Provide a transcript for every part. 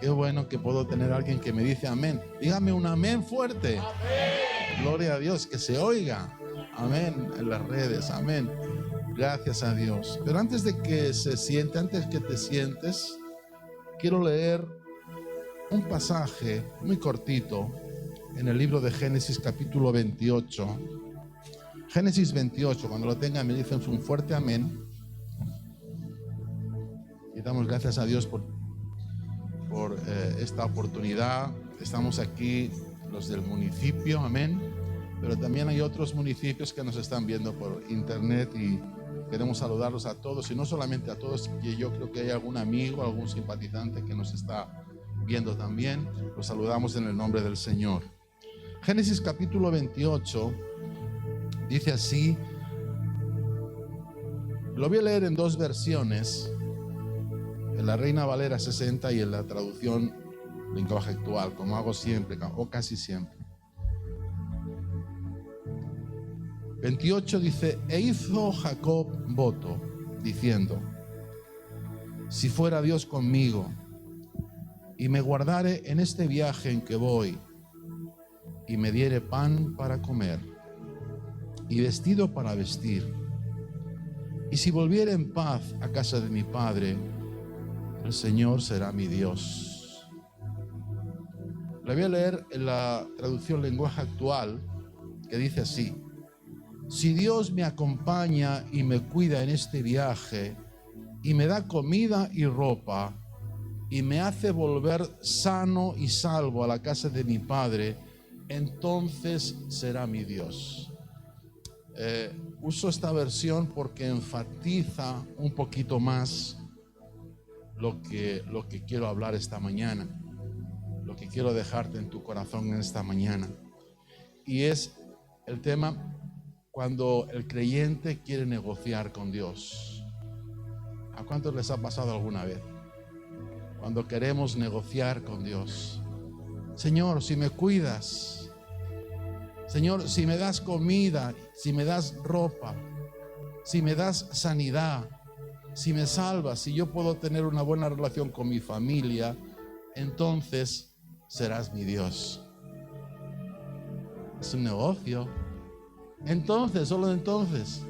Qué bueno que puedo tener a alguien que me dice amén. Dígame un amén fuerte. Amén. Gloria a Dios, que se oiga. Amén, en las redes, amén. Gracias a Dios. Pero antes de que se siente, antes que te sientes, quiero leer un pasaje muy cortito en el libro de Génesis capítulo 28. Génesis 28, cuando lo tengan me dicen un fuerte amén. Y damos gracias a Dios por esta oportunidad. Estamos aquí los del municipio, amén. Pero también hay otros municipios que nos están viendo por internet y queremos saludarlos a todos. Y no solamente a todos, que yo creo que hay algún amigo, algún simpatizante que nos está viendo también. Los saludamos en el nombre del Señor. Génesis capítulo 28 dice así. Lo voy a leer en dos versiones, en la Reina Valera 60 y en la traducción lenguaje actual, como hago siempre o casi siempre. 28 dice: e hizo Jacob voto, diciendo: si fuera Dios conmigo y me guardare en este viaje en que voy, y me diere pan para comer y vestido para vestir, y si volviere en paz a casa de mi padre, el Señor será mi Dios. Le voy a leer en la traducción lenguaje actual, que dice así: si Dios me acompaña y me cuida en este viaje, y me da comida y ropa, y me hace volver sano y salvo a la casa de mi padre, entonces será mi Dios. Uso esta versión porque enfatiza un poquito más lo que quiero hablar esta mañana, lo que quiero dejarte en tu corazón en esta mañana. Y es el tema cuando el creyente quiere negociar con Dios. ¿A cuántos les ha pasado alguna vez? Cuando queremos negociar con Dios. Señor, si me cuidas, Señor, si me das comida, si me das ropa, si me das sanidad, si me salvas, si yo puedo tener una buena relación con mi familia, entonces serás mi Dios. Es un negocio. Entonces, solo entonces.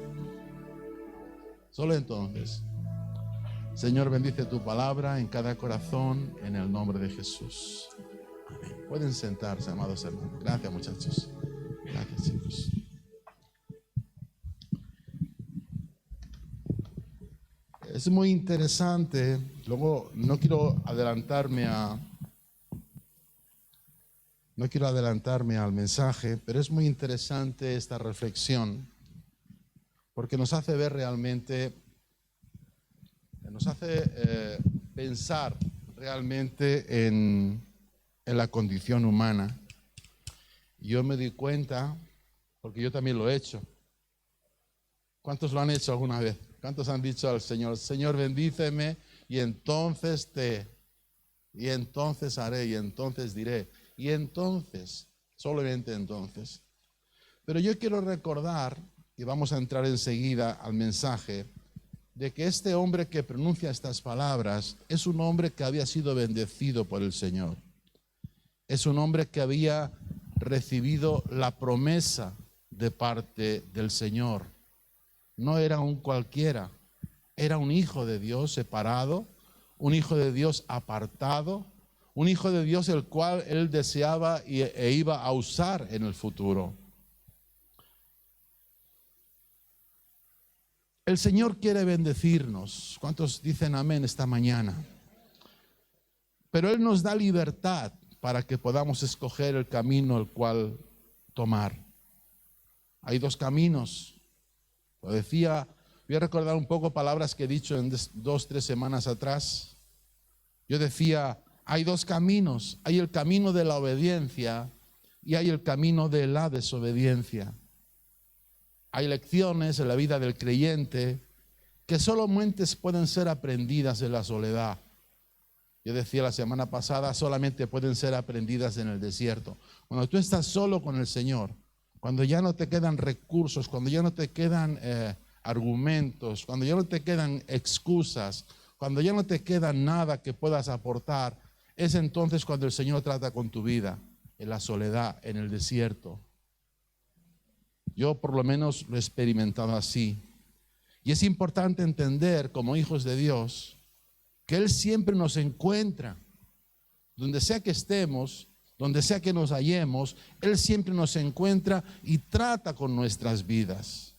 Señor, bendice tu palabra en cada corazón, en el nombre de Jesús. Amén. Pueden sentarse, amados hermanos. Gracias, muchachos. Gracias, chicos. Es muy interesante. Luego, no quiero adelantarme al mensaje, pero es muy interesante esta reflexión, porque nos hace ver realmente, nos hace pensar realmente en la condición humana. Yo me di cuenta, porque yo también lo he hecho. ¿Cuántos lo han hecho alguna vez? ¿Cuántos han dicho al Señor: Señor, bendíceme, y entonces haré, y entonces diré, y entonces, solamente entonces? Pero yo quiero recordar, y vamos a entrar enseguida al mensaje, de que este hombre que pronuncia estas palabras es un hombre que había sido bendecido por el Señor. Es un hombre que había recibido la promesa de parte del Señor. No era un cualquiera, era un hijo de Dios separado, un hijo de Dios apartado, un hijo de Dios el cual él deseaba e iba a usar en el futuro. El Señor quiere bendecirnos. ¿Cuántos dicen amén esta mañana? Pero Él nos da libertad para que podamos escoger el camino el cual tomar. Hay dos caminos. Lo decía, voy a recordar un poco palabras que he dicho en 2-3 semanas atrás. Yo decía, hay dos caminos. Hay el camino de la obediencia y hay el camino de la desobediencia. Hay lecciones en la vida del creyente que solamente pueden ser aprendidas en la soledad. Yo decía la semana pasada, solamente pueden ser aprendidas en el desierto. Cuando tú estás solo con el Señor, cuando ya no te quedan recursos, cuando ya no te quedan argumentos, cuando ya no te quedan excusas, cuando ya no te queda nada que puedas aportar, es entonces cuando el Señor trata con tu vida, en la soledad, en el desierto. Yo por lo menos lo he experimentado así. Y es importante entender como hijos de Dios que Él siempre nos encuentra. Donde sea que estemos, donde sea que nos hallemos, Él siempre nos encuentra y trata con nuestras vidas.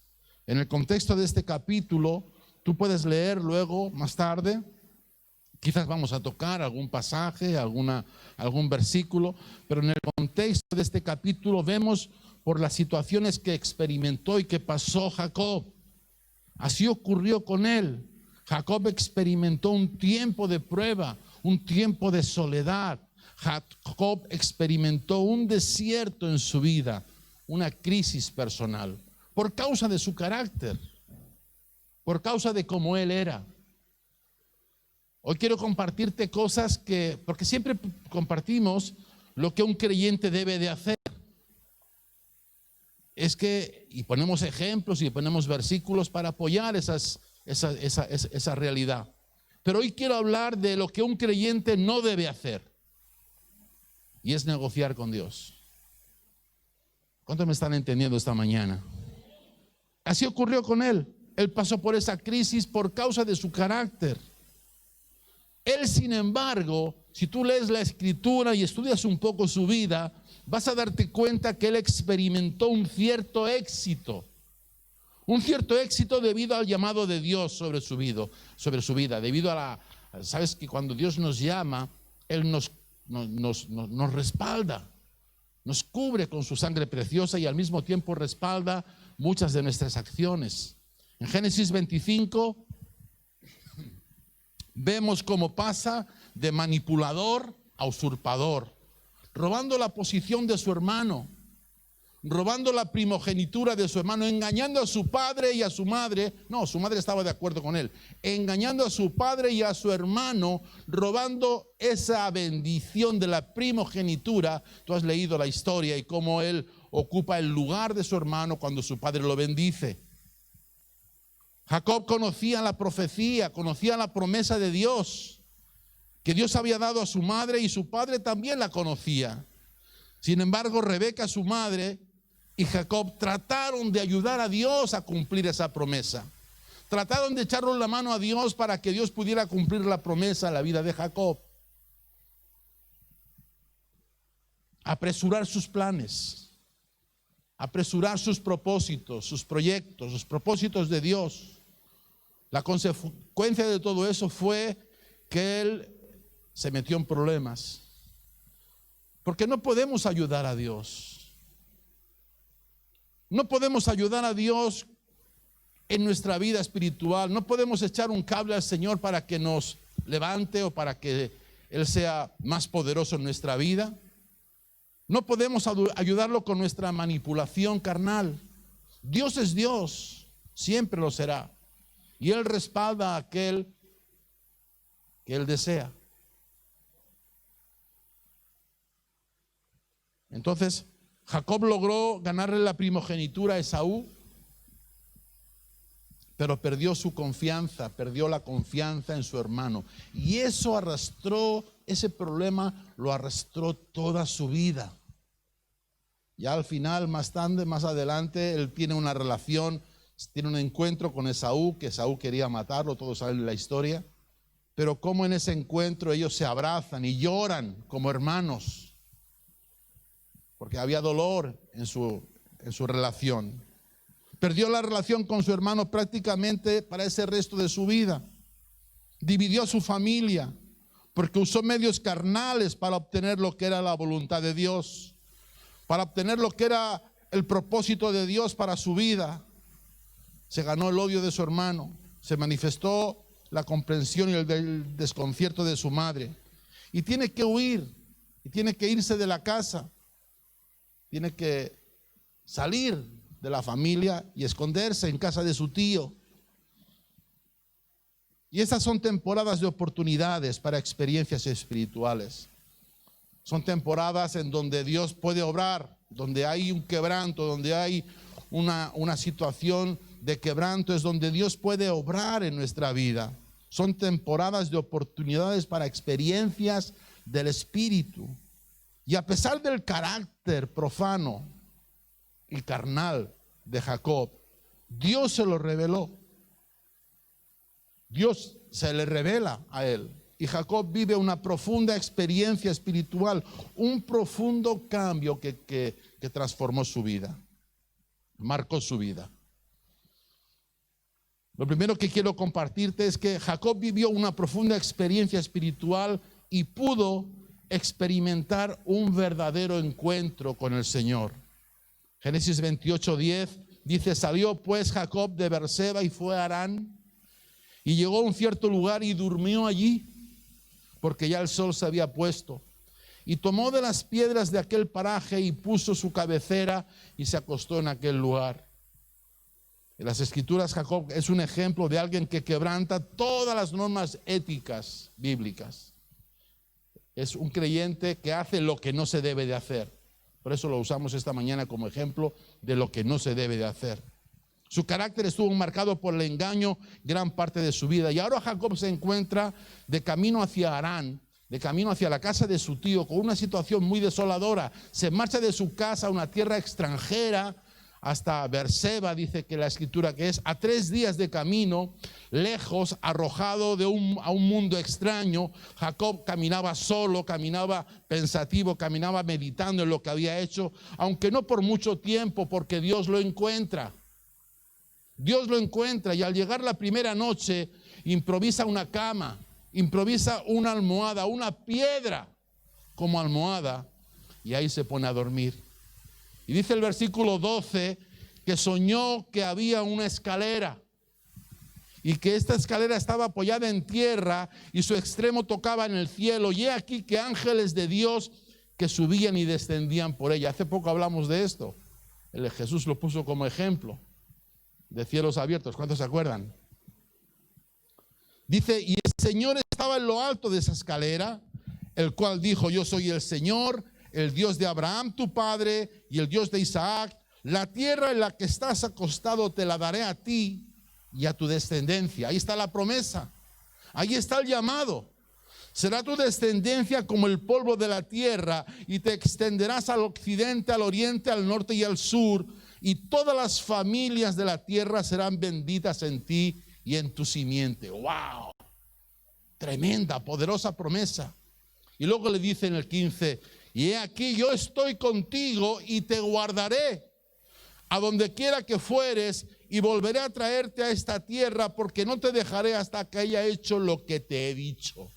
En el contexto de este capítulo, tú puedes leer luego, más tarde, quizás vamos a tocar algún pasaje, algún versículo, pero en el contexto de este capítulo vemos por las situaciones que experimentó y que pasó Jacob. Así ocurrió con él. Jacob experimentó un tiempo de prueba, un tiempo de soledad. Jacob experimentó un desierto en su vida, una crisis personal, por causa de su carácter, por causa de cómo él era. Hoy quiero compartirte cosas porque siempre compartimos lo que un creyente debe de hacer. Y ponemos ejemplos y ponemos versículos para apoyar esa realidad. Pero hoy quiero hablar de lo que un creyente no debe hacer. Y es negociar con Dios. ¿Cuántos me están entendiendo esta mañana? Así ocurrió con él. Él pasó por esa crisis por causa de su carácter. Él, sin embargo, si tú lees la Escritura y estudias un poco su vida, vas a darte cuenta que él experimentó un cierto éxito. Un cierto éxito debido al llamado de Dios sobre su vida. Debido a sabes que cuando Dios nos llama, Él nos respalda, nos cubre con su sangre preciosa y al mismo tiempo respalda muchas de nuestras acciones. En Génesis 25 vemos cómo pasa de manipulador a usurpador, robando la posición de su hermano, robando la primogenitura de su hermano, engañando a su padre y a su madre. No, su madre estaba de acuerdo con él. Engañando a su padre y a su hermano, robando esa bendición de la primogenitura. Tú has leído la historia y cómo él ocupa el lugar de su hermano cuando su padre lo bendice. Jacob conocía la profecía, conocía la promesa de Dios, que Dios había dado a su madre, y su padre también la conocía. Sin embargo, Rebeca, su madre, y Jacob trataron de ayudar a Dios a cumplir esa promesa. Trataron de echarle la mano a Dios para que Dios pudiera cumplir la promesa en la vida de Jacob. Apresurar sus planes, apresurar sus propósitos, sus proyectos, los propósitos de Dios. La consecuencia de todo eso fue que él se metió en problemas. Porque no podemos ayudar a Dios. No podemos ayudar a Dios en nuestra vida espiritual. No podemos echar un cable al Señor para que nos levante o para que Él sea más poderoso en nuestra vida. No podemos ayudarlo con nuestra manipulación carnal. Dios es Dios, siempre lo será. Y Él respalda a aquel que Él desea. Entonces, Jacob logró ganarle la primogenitura a Esaú, pero perdió su confianza, perdió la confianza en su hermano. Y eso arrastró, ese problema lo arrastró toda su vida. Ya al final, más adelante, él tiene una relación, tiene un encuentro con Esaú, que Esaú quería matarlo, todos saben la historia. Pero como en ese encuentro ellos se abrazan y lloran como hermanos, porque había dolor en su relación. Perdió la relación con su hermano prácticamente para ese resto de su vida. Dividió a su familia porque usó medios carnales para obtener lo que era la voluntad de Dios, para obtener lo que era el propósito de Dios para su vida. Se ganó el odio de su hermano, se manifestó la comprensión y el desconcierto de su madre. Y tiene que huir, y tiene que irse de la casa. Tiene que salir de la familia y esconderse en casa de su tío. Y esas son temporadas de oportunidades para experiencias espirituales. Son temporadas en donde Dios puede obrar, donde hay un quebranto, donde hay una situación de quebranto, es donde Dios puede obrar en nuestra vida. Son temporadas de oportunidades para experiencias del espíritu. Y a pesar del carácter profano y carnal de Jacob, Dios se lo reveló. Dios se le revela a él. Y Jacob vive una profunda experiencia espiritual, un profundo cambio que transformó su vida, marcó su vida. Lo primero que quiero compartirte es que Jacob vivió una profunda experiencia espiritual y pudo experimentar un verdadero encuentro con el Señor. Génesis 28:10 dice: salió pues Jacob de Beerseba y fue a Harán, y llegó a un cierto lugar y durmió allí, porque ya el sol se había puesto. Y tomó de las piedras de aquel paraje y puso su cabecera y se acostó en aquel lugar. En las Escrituras, Jacob es un ejemplo de alguien que quebranta todas las normas éticas bíblicas. Es un creyente que hace lo que no se debe de hacer. Por eso lo usamos esta mañana como ejemplo de lo que no se debe de hacer. Su carácter estuvo marcado por el engaño gran parte de su vida. Y ahora Jacob se encuentra de camino hacia Harán, de camino hacia la casa de su tío, con una situación muy desoladora. Se marcha de su casa a una tierra extranjera, hasta Beerseba, dice que la Escritura, que es a 3 días de camino, lejos, arrojado a un mundo extraño. Jacob caminaba solo, caminaba pensativo, caminaba meditando en lo que había hecho, aunque no por mucho tiempo, porque Dios lo encuentra. Dios lo encuentra, y al llegar la primera noche improvisa una cama, improvisa una almohada, una piedra como almohada, y ahí se pone a dormir. Y dice el versículo 12 que soñó que había una escalera y que esta escalera estaba apoyada en tierra y su extremo tocaba en el cielo, y he aquí que ángeles de Dios que subían y descendían por ella. Hace poco hablamos de esto, Jesús lo puso como ejemplo de cielos abiertos. ¿Cuántos se acuerdan? Dice: y el Señor estaba en lo alto de esa escalera, el cual dijo: yo soy el Señor, el Dios de Abraham tu padre y el Dios de Isaac. La tierra en la que estás acostado te la daré a ti y a tu descendencia. Ahí está la promesa, ahí está el llamado. Será tu descendencia como el polvo de la tierra, y te extenderás al occidente, al oriente, al norte y al sur, y todas las familias de la tierra serán benditas en ti y en tu simiente. ¡Wow! Tremenda, poderosa promesa. Y luego le dice en el 15: y he aquí yo estoy contigo y te guardaré a donde quiera que fueres, y volveré a traerte a esta tierra, porque no te dejaré hasta que haya hecho lo que te he dicho.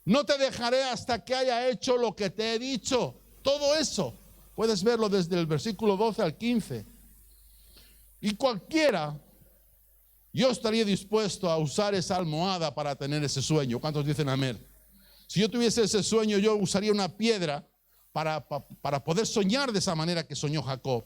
No te dejaré hasta que haya hecho lo que te he dicho. Todo eso puedes verlo desde el versículo 12 al 15. Y cualquiera, yo estaría dispuesto a usar esa almohada para tener ese sueño. ¿Cuántos dicen amén? Si yo tuviese ese sueño, yo usaría una piedra para poder soñar de esa manera que soñó Jacob.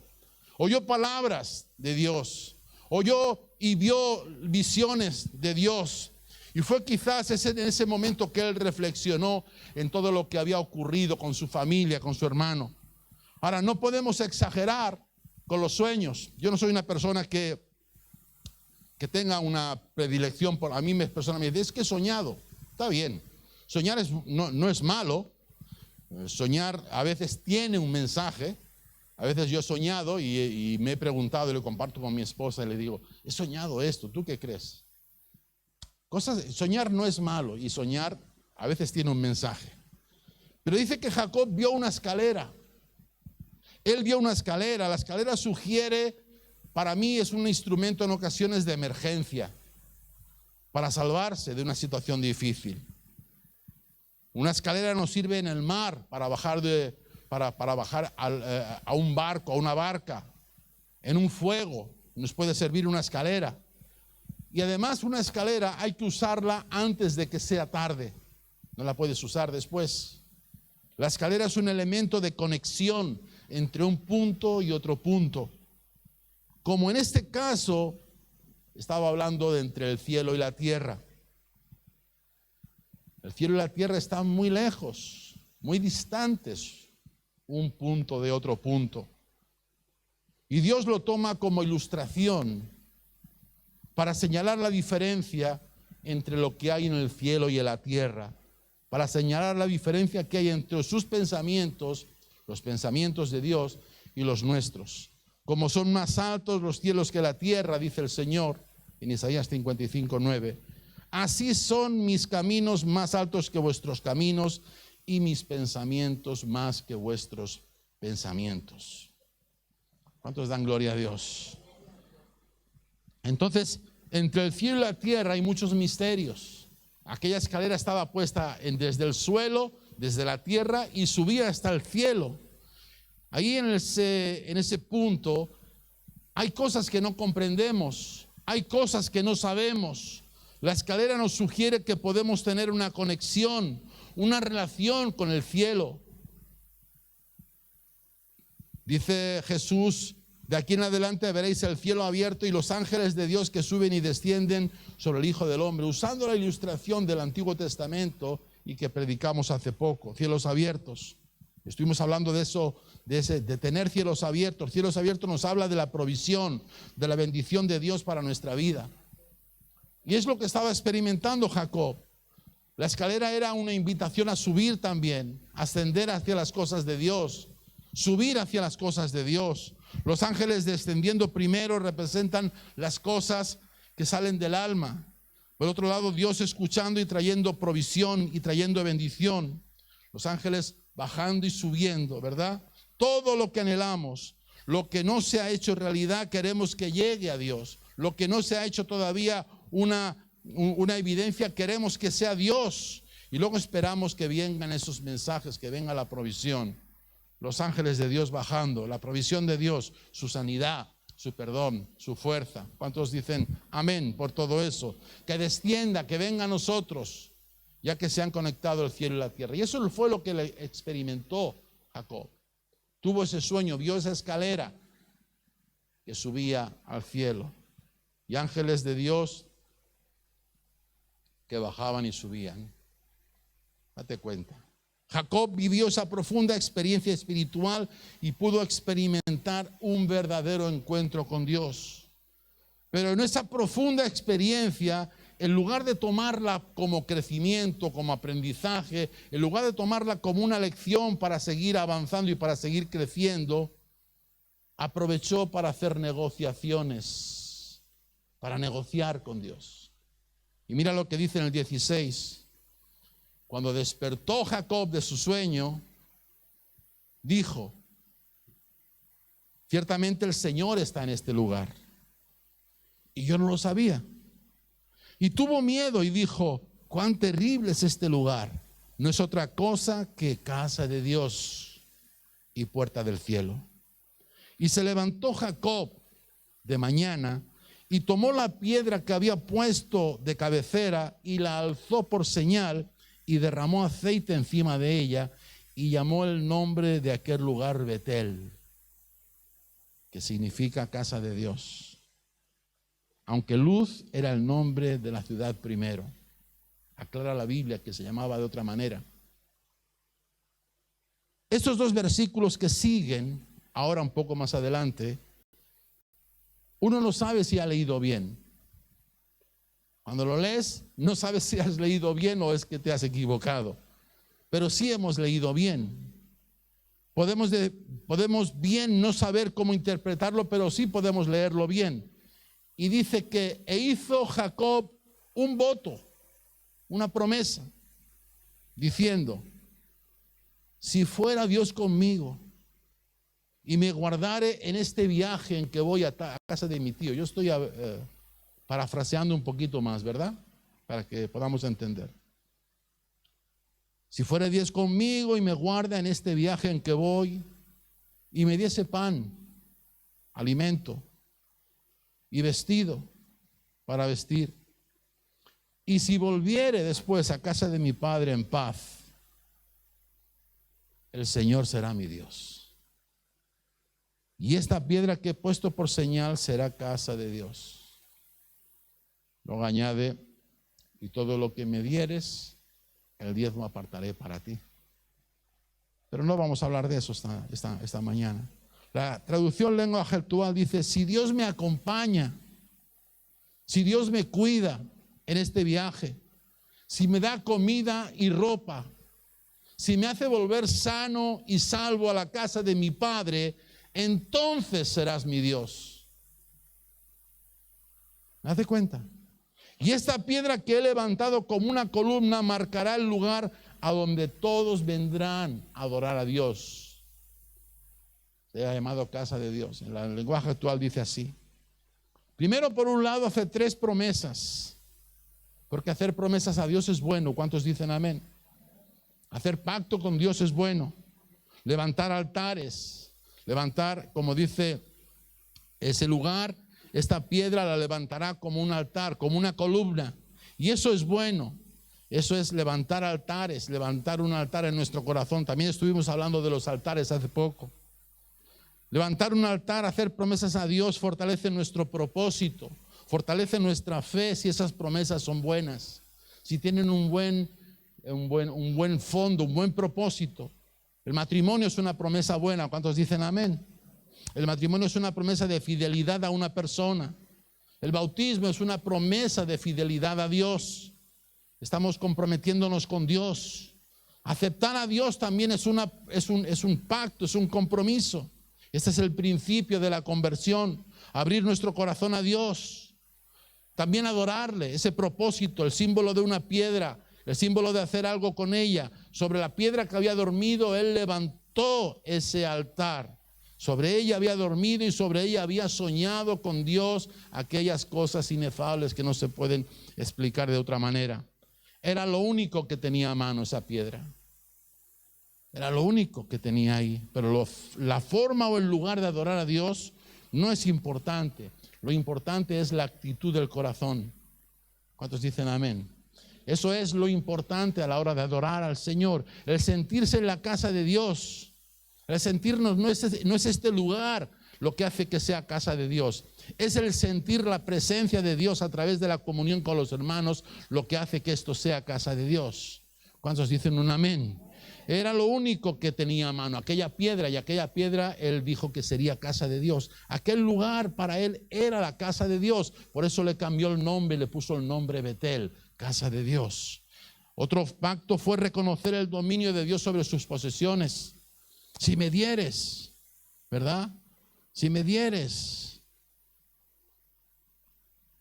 Oyó palabras de Dios, oyó y vio visiones de Dios. Y fue quizás en ese momento que él reflexionó en todo lo que había ocurrido con su familia, con su hermano. Ahora, no podemos exagerar con los sueños. Yo no soy una persona que tenga una predilección por... A mí me dice: es que he soñado. Está bien. Soñar no es malo. Soñar a veces tiene un mensaje. A veces yo he soñado y me he preguntado, y lo comparto con mi esposa, y le digo: he soñado esto, ¿tú qué crees? Soñar no es malo, y soñar a veces tiene un mensaje. Pero dice que Jacob vio una escalera. Él vio una escalera. La escalera sugiere, para mí, es un instrumento en ocasiones de emergencia, para salvarse de una situación difícil. Una escalera nos sirve en el mar para bajar a un barco, a una barca. En un fuego nos puede servir una escalera. Y además, una escalera hay que usarla antes de que sea tarde. No la puedes usar después. La escalera es un elemento de conexión entre un punto y otro punto. Como en este caso, estaba hablando de entre el cielo y la tierra. El cielo y la tierra están muy lejos, muy distantes, un punto de otro punto. Y Dios lo toma como ilustración para señalar la diferencia entre lo que hay en el cielo y en la tierra. para señalar la diferencia que hay entre sus pensamientos, los pensamientos de Dios, y los nuestros. Como son más altos los cielos que la tierra, dice el Señor en Isaías 55:9, así son mis caminos más altos que vuestros caminos y mis pensamientos más que vuestros pensamientos. ¿Cuántos dan gloria a Dios? Entonces, entre el cielo y la tierra hay muchos misterios. Aquella escalera estaba puesta desde el suelo, desde la tierra, y subía hasta el cielo. Ahí en ese punto hay cosas que no comprendemos, hay cosas que no sabemos. La escalera nos sugiere que podemos tener una conexión, una relación con el cielo. Dice Jesús: de aquí en adelante veréis el cielo abierto y los ángeles de Dios que suben y descienden sobre el Hijo del Hombre, usando la ilustración del Antiguo Testamento y que predicamos hace poco, cielos abiertos. Estuvimos hablando de eso, de tener cielos abiertos. Cielos abiertos nos habla de la provisión, de la bendición de Dios para nuestra vida. Y es lo que estaba experimentando Jacob. La escalera era una invitación a subir también, ascender hacia las cosas de Dios, subir hacia las cosas de Dios. Los ángeles descendiendo primero representan las cosas que salen del alma. Por otro lado, Dios escuchando y trayendo provisión y trayendo bendición. Los ángeles bajando y subiendo, ¿verdad? Todo lo que anhelamos, lo que no se ha hecho realidad, queremos que llegue a Dios. Lo que no se ha hecho todavía una evidencia, queremos que sea Dios. Y luego esperamos que vengan esos mensajes, que venga la provisión. Los ángeles de Dios bajando, la provisión de Dios, su sanidad, su perdón, su fuerza. ¿Cuántos dicen amén por todo eso? Que descienda, que venga a nosotros, ya que se han conectado el cielo y la tierra. Y eso fue lo que le experimentó Jacob. Tuvo ese sueño, vio esa escalera que subía al cielo y ángeles de Dios que bajaban y subían. Date cuenta. Jacob vivió esa profunda experiencia espiritual y pudo experimentar un verdadero encuentro con Dios. Pero en esa profunda experiencia, en lugar de tomarla como crecimiento, como aprendizaje, en lugar de tomarla como una lección para seguir avanzando y para seguir creciendo, aprovechó para hacer negociaciones, para negociar con Dios. Y mira lo que dice en el 16. Cuando despertó Jacob de su sueño, dijo: ciertamente el Señor está en este lugar. Y yo no lo sabía. Y tuvo miedo y dijo: cuán terrible es este lugar. No es otra cosa que casa de Dios y puerta del cielo. Y se levantó Jacob de mañana y tomó la piedra que había puesto de cabecera y la alzó por señal y derramó aceite encima de ella y llamó el nombre de aquel lugar Betel, que significa casa de Dios. Aunque Luz era el nombre de la ciudad primero. Aclara la Biblia que se llamaba de otra manera. Estos dos versículos que siguen, ahora un poco más adelante, uno no sabe si ha leído bien. Cuando lo lees, no sabes si has leído bien o es que te has equivocado. Pero sí hemos leído bien. Podemos bien no saber cómo interpretarlo, pero sí podemos leerlo bien. Y dice que hizo Jacob un voto, una promesa, diciendo: si fuera Dios conmigo y me guardare en este viaje en que voy a casa de mi tío. Yo estoy parafraseando un poquito más, ¿verdad? Para que podamos entender. Si fuera Dios conmigo y me guarda en este viaje en que voy y me diese pan, alimento y vestido para vestir, y si volviere después a casa de mi padre en paz, el Señor será mi Dios. Y esta piedra que he puesto por señal será casa de Dios. Luego añade: y todo lo que me dieres, el diezmo apartaré para ti. Pero no vamos a hablar de eso esta mañana. La traducción lenguaje actual dice: si Dios me acompaña, si Dios me cuida en este viaje, si me da comida y ropa, si me hace volver sano y salvo a la casa de mi padre, entonces serás mi Dios. ¿Me hace cuenta? Y esta piedra que he levantado como una columna marcará el lugar a donde todos vendrán a adorar a Dios. Se ha llamado casa de Dios. En el lenguaje actual dice así. Primero, por un lado, hace 3 promesas. Porque hacer promesas a Dios es bueno. ¿Cuántos dicen amén? Hacer pacto con Dios es bueno. Levantar altares. Levantar, como dice ese lugar, esta piedra la levantará como un altar, como una columna. Y eso es bueno. Eso es levantar altares, levantar un altar en nuestro corazón. También estuvimos hablando de los altares hace poco. Levantar un altar, hacer promesas a Dios, fortalece nuestro propósito, fortalece nuestra fe si esas promesas son buenas, si tienen un buen fondo, un buen propósito. El matrimonio es una promesa buena. ¿Cuántos dicen amén? El matrimonio es una promesa de fidelidad a una persona. El bautismo es una promesa de fidelidad a Dios. Estamos comprometiéndonos con Dios. Aceptar a Dios también es un pacto, es un compromiso. Este es el principio de la conversión. Abrir nuestro corazón a Dios. También adorarle, ese propósito, el símbolo de una piedra, el símbolo de hacer algo con ella. Sobre la piedra que había dormido, él levantó ese altar. Sobre ella había dormido y sobre ella había soñado con Dios aquellas cosas inefables que no se pueden explicar de otra manera. Era lo único que tenía a mano esa piedra. Era lo único que tenía ahí. Pero la forma o el lugar de adorar a Dios no es importante. Lo importante es la actitud del corazón. ¿Cuántos dicen amén? Eso es lo importante a la hora de adorar al Señor. El sentirse en la casa de Dios. El sentirnos no es este lugar lo que hace que sea casa de Dios. Es el sentir la presencia de Dios a través de la comunión con los hermanos lo que hace que esto sea casa de Dios. ¿Cuántos dicen un amén? Era lo único que tenía a mano, aquella piedra, y aquella piedra él dijo que sería casa de Dios. Aquel lugar para él era la casa de Dios. Por eso le cambió el nombre y le puso el nombre Betel, casa de Dios. Otro pacto fue reconocer el dominio de Dios sobre sus posesiones. Si me dieres, ¿verdad? Si me dieres,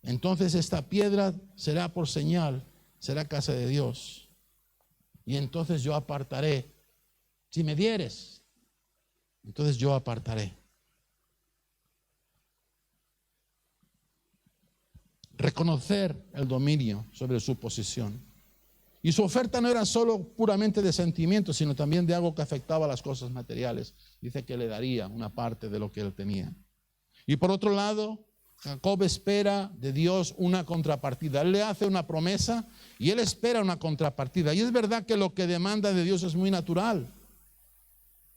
entonces esta piedra será por señal, será casa de Dios. Y entonces yo apartaré. Si me dieres, entonces yo apartaré. Reconocer el dominio sobre su posesión. Y su oferta no era solo puramente de sentimientos, sino también de algo que afectaba a las cosas materiales. Dice que le daría una parte de lo que él tenía. Y por otro lado, Jacob espera de Dios una contrapartida. Él le hace una promesa y él espera una contrapartida. Y es verdad que lo que demanda de Dios es muy natural.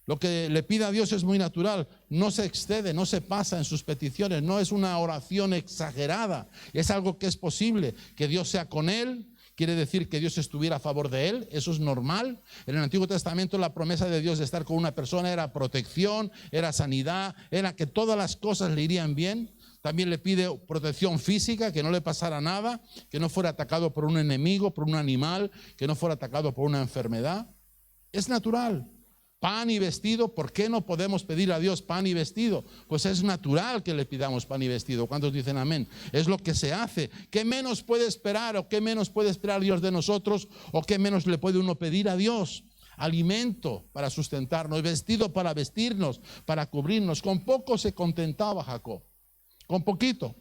Lo que le pide a Dios es muy natural. No se excede, no se pasa en sus peticiones. No es una oración exagerada. Es algo que es posible. Que Dios sea con él. Quiere decir que Dios estuviera a favor de él. Eso es normal. En el Antiguo Testamento la promesa de Dios de estar con una persona era protección, era sanidad, era que todas las cosas le irían bien. También le pide protección física, que no le pasara nada, que no fuera atacado por un enemigo, por un animal, que no fuera atacado por una enfermedad. Es natural. Pan y vestido, ¿por qué no podemos pedir a Dios pan y vestido? Pues es natural que le pidamos pan y vestido. ¿Cuántos dicen amén? Es lo que se hace. ¿Qué menos puede esperar o qué menos puede esperar Dios de nosotros o qué menos le puede uno pedir a Dios? Alimento para sustentarnos, vestido para vestirnos, para cubrirnos. Con poco se contentaba Jacob, con poquito.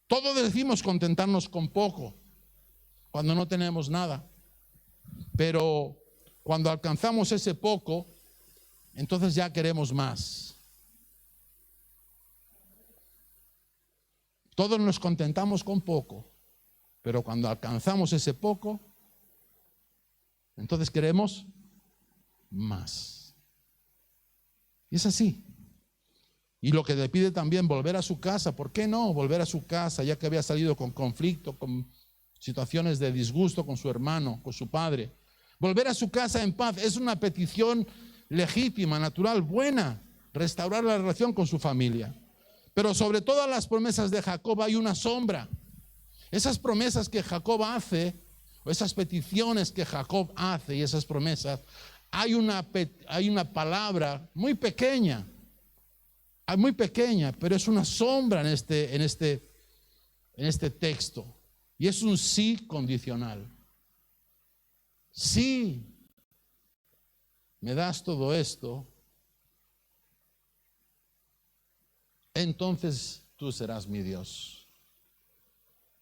Todos decimos contentarnos con poco cuando no tenemos nada, pero cuando alcanzamos ese poco, entonces ya queremos más. Todos nos contentamos con poco, pero cuando alcanzamos ese poco, entonces queremos más. Y es así. Y lo que le pide también, volver a su casa. ¿Por qué no volver a su casa, ya que había salido con conflicto, con situaciones de disgusto con su hermano, con su padre? Volver a su casa en paz es una petición legítima, natural, buena. Restaurar la relación con su familia. Pero sobre todas las promesas de Jacob hay una sombra. Esas promesas que Jacob hace o esas peticiones que Jacob hace y esas promesas, hay una palabra muy pequeña, pero es una sombra en este texto. Y es un sí condicional. Si me das todo esto, entonces tú serás mi Dios.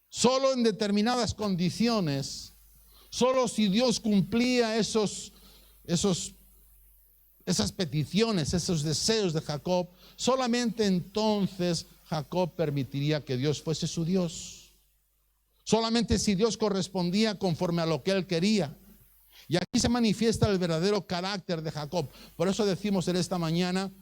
Solo en determinadas condiciones, solo si Dios cumplía esas peticiones, esos deseos de Jacob, solamente entonces Jacob permitiría que Dios fuese su Dios. Solamente si Dios correspondía conforme a lo que él quería. Y aquí se manifiesta el verdadero carácter de Jacob. Por eso decimos en esta mañana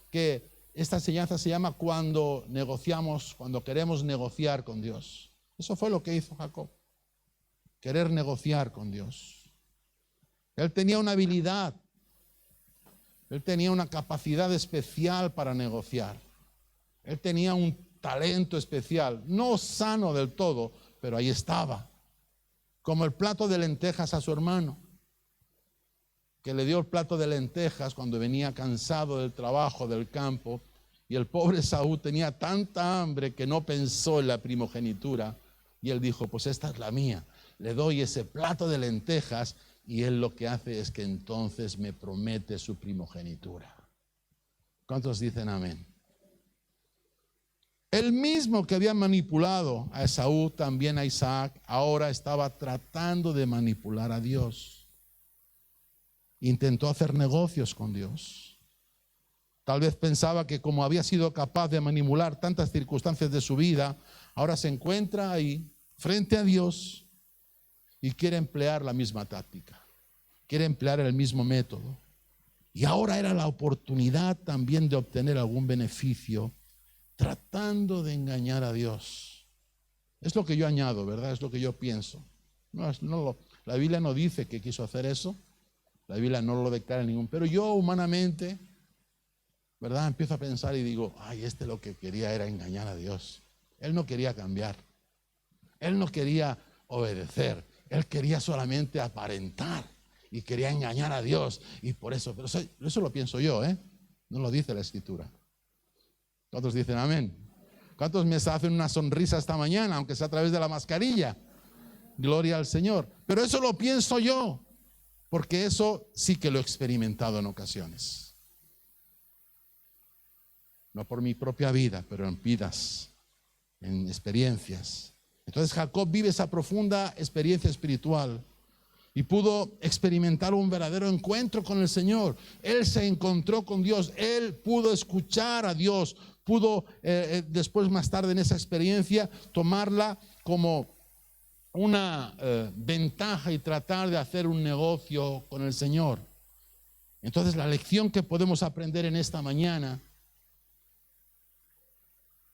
que esta enseñanza se llama cuando negociamos, cuando queremos negociar con Dios. Eso fue lo que hizo Jacob. Querer negociar con Dios. Él tenía una habilidad. Él tenía una capacidad especial para negociar. Él tenía un talento especial, no sano del todo, pero ahí estaba. Como el plato de lentejas a su hermano, que le dio el plato de lentejas cuando venía cansado del trabajo, del campo, y el pobre Saúl tenía tanta hambre que no pensó en la primogenitura, y él dijo, pues esta es la mía, le doy ese plato de lentejas, y él lo que hace es que entonces me promete su primogenitura. ¿Cuántos dicen amén? El mismo que había manipulado a Esaú, también a Isaac, ahora estaba tratando de manipular a Dios. Intentó hacer negocios con Dios. Tal vez pensaba que como había sido capaz de manipular tantas circunstancias de su vida, ahora se encuentra ahí frente a Dios y quiere emplear la misma táctica, quiere emplear el mismo método. Y ahora era la oportunidad también de obtener algún beneficio, tratando de engañar a Dios. Es lo que yo añado, ¿verdad? Es lo que yo pienso. La Biblia no dice que quiso hacer eso. La Biblia no lo declara en ningún. Pero yo humanamente, ¿verdad? Empiezo a pensar y digo, ay, lo que quería era engañar a Dios. Él no quería cambiar. Él no quería obedecer. Él quería solamente aparentar y quería engañar a Dios. Y por eso, pero eso lo pienso yo, ¿eh? No lo dice la Escritura. ¿Cuántos dicen amén? ¿Cuántos me hacen una sonrisa esta mañana, aunque sea a través de la mascarilla? Gloria al Señor. Pero eso lo pienso yo, porque eso sí que lo he experimentado en ocasiones. No por mi propia vida, pero en vidas, en experiencias. Entonces Jacob vive esa profunda experiencia espiritual y pudo experimentar un verdadero encuentro con el Señor. Él se encontró con Dios, él pudo escuchar a Dios, pudo después más tarde en esa experiencia tomarla como una ventaja y tratar de hacer un negocio con el Señor. Entonces la lección que podemos aprender en esta mañana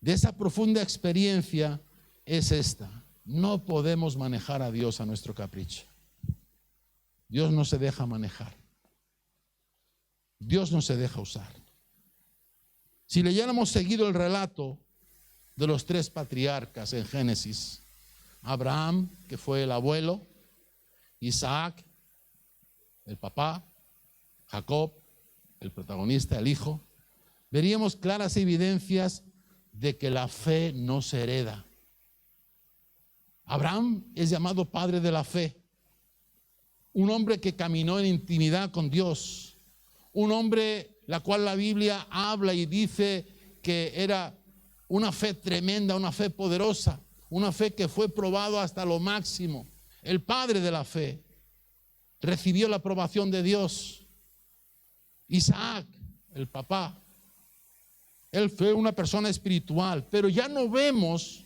de esa profunda experiencia es esta: no podemos manejar a Dios a nuestro capricho. Dios no se deja manejar. Dios no se deja usar. Si leyéramos seguido el relato de los tres patriarcas en Génesis, Abraham, que fue el abuelo, Isaac, el papá, Jacob, el protagonista, el hijo, veríamos claras evidencias de que la fe no se hereda. Abraham es llamado padre de la fe, un hombre que caminó en intimidad con Dios, un hombre la cual la Biblia habla y dice que era una fe tremenda, una fe poderosa, una fe que fue probado hasta lo máximo. El padre de la fe recibió la aprobación de Dios. Isaac, el papá, él fue una persona espiritual, pero ya no vemos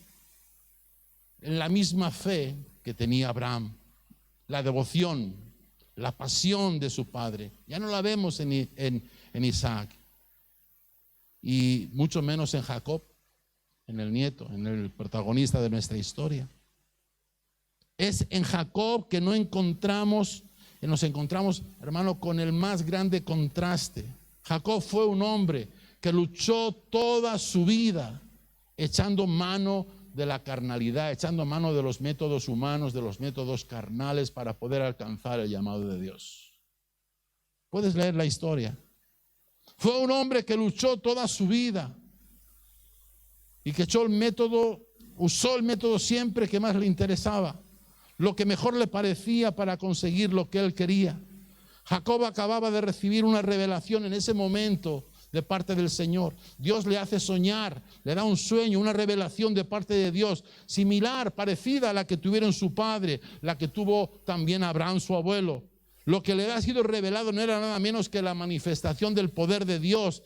la misma fe que tenía Abraham, la devoción, la pasión de su padre. Ya no la vemos en Isaac, y mucho menos en Jacob, en el nieto, en el protagonista de nuestra historia. Es en Jacob que nos encontramos, hermano, con el más grande contraste. Jacob fue un hombre que luchó toda su vida echando mano de la carnalidad, echando mano de los métodos humanos, de los métodos carnales para poder alcanzar el llamado de Dios. Puedes leer la historia. Fue un hombre que luchó toda su vida y que usó el método siempre que más le interesaba, lo que mejor le parecía para conseguir lo que él quería. Jacob acababa de recibir una revelación en ese momento de parte del Señor. Dios le hace soñar, le da un sueño, una revelación de parte de Dios, similar, parecida a la que tuvieron su padre, la que tuvo también Abraham, su abuelo. Lo que le ha sido revelado no era nada menos que la manifestación del poder de Dios,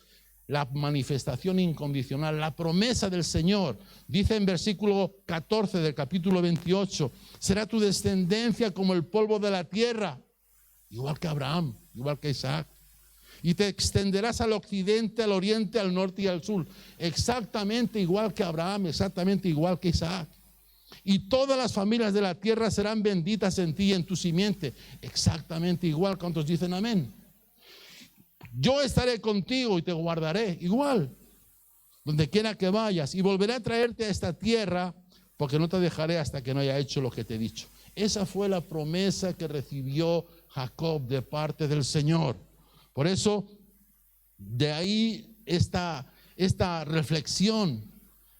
la manifestación incondicional, la promesa del Señor. Dice en versículo 14 del capítulo 28, será tu descendencia como el polvo de la tierra, igual que Abraham, igual que Isaac. Y te extenderás al occidente, al oriente, al norte y al sur. Exactamente igual que Abraham, exactamente igual que Isaac. Y todas las familias de la tierra serán benditas en ti y en tu simiente. Exactamente igual. ¿Cuántos dicen amén? Yo estaré contigo y te guardaré igual, donde quiera que vayas. Y volveré a traerte a esta tierra, porque no te dejaré hasta que no haya hecho lo que te he dicho. Esa fue la promesa que recibió Jacob de parte del Señor. Por eso, de ahí esta reflexión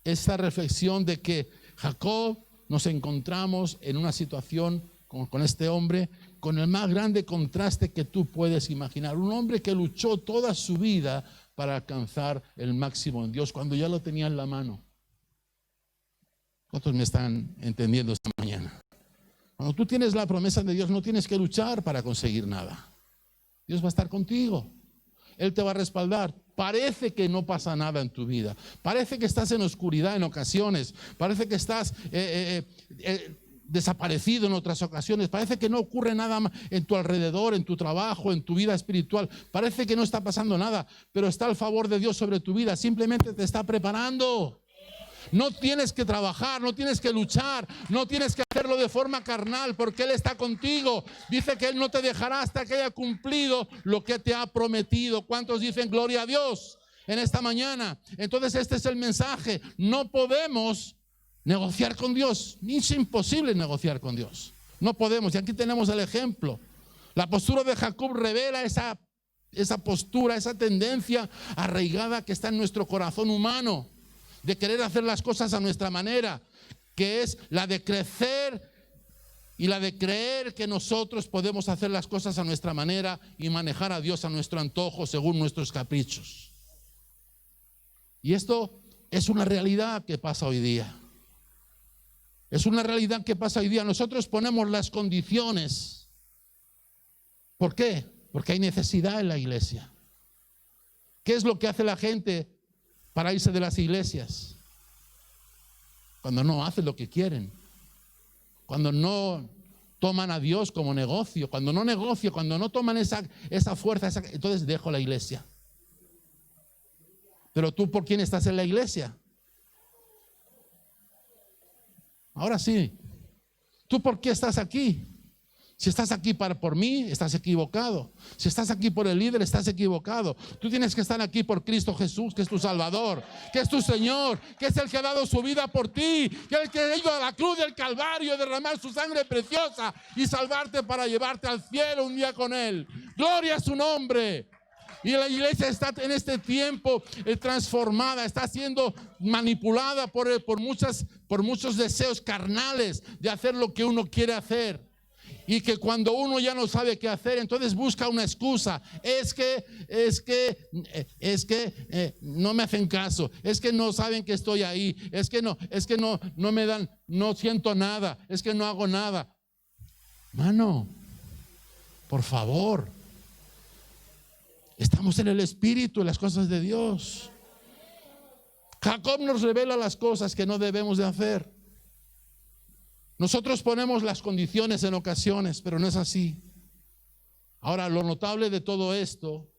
de que Jacob nos encontramos en una situación con este hombre, con el más grande contraste que tú puedes imaginar. Un hombre que luchó toda su vida para alcanzar el máximo en Dios, cuando ya lo tenía en la mano. ¿Cuántos me están entendiendo esta mañana? Cuando tú tienes la promesa de Dios, no tienes que luchar para conseguir nada. Dios va a estar contigo. Él te va a respaldar. Parece que no pasa nada en tu vida. Parece que estás en oscuridad en ocasiones. Parece que estás desaparecido en otras ocasiones. Parece que no ocurre nada en tu alrededor, en tu trabajo, en tu vida espiritual. Parece que no está pasando nada, pero está el favor de Dios sobre tu vida. Simplemente te está preparando. No tienes que trabajar, no tienes que luchar, no tienes que hacerlo de forma carnal, porque Él está contigo. Dice que Él no te dejará hasta que haya cumplido lo que te ha prometido. ¿Cuántos dicen gloria a Dios en esta mañana? Entonces este es el mensaje. No podemos negociar con Dios. Es imposible negociar con Dios. No podemos. Y aquí tenemos el ejemplo. La postura de Jacob revela esa postura, esa tendencia arraigada que está en nuestro corazón humano, de querer hacer las cosas a nuestra manera, que es la de crecer y la de creer que nosotros podemos hacer las cosas a nuestra manera y manejar a Dios a nuestro antojo según nuestros caprichos. Y esto es una realidad que pasa hoy día. Es una realidad que pasa hoy día. Nosotros ponemos las condiciones. ¿Por qué? Porque hay necesidad en la iglesia. ¿Qué es lo que hace la gente para irse de las iglesias? Cuando no hacen lo que quieren, cuando no toman a Dios como negocio, cuando no negocio, cuando no toman esa fuerza, entonces dejo la iglesia. Pero tú, ¿por quién estás en la iglesia? Ahora sí, ¿tú por qué estás aquí? Si estás aquí por mí, estás equivocado. Si estás aquí por el líder, estás equivocado. Tú tienes que estar aquí por Cristo Jesús, que es tu Salvador, que es tu Señor, que es el que ha dado su vida por ti, que es el que ha ido a la cruz del Calvario a derramar su sangre preciosa y salvarte para llevarte al cielo un día con Él. Gloria a su nombre. Y la iglesia está en este tiempo transformada, está siendo manipulada por muchos deseos carnales de hacer lo que uno quiere hacer. Y que cuando uno ya no sabe qué hacer, entonces busca una excusa. Es que no me hacen caso. Es que no saben que estoy ahí. Es que no me dan, no siento nada. Es que no hago nada. Mano, por favor. Estamos en el Espíritu, en las cosas de Dios. Jacob nos revela las cosas que no debemos de hacer. Nosotros ponemos las condiciones en ocasiones, pero no es así. Ahora, lo notable de todo esto,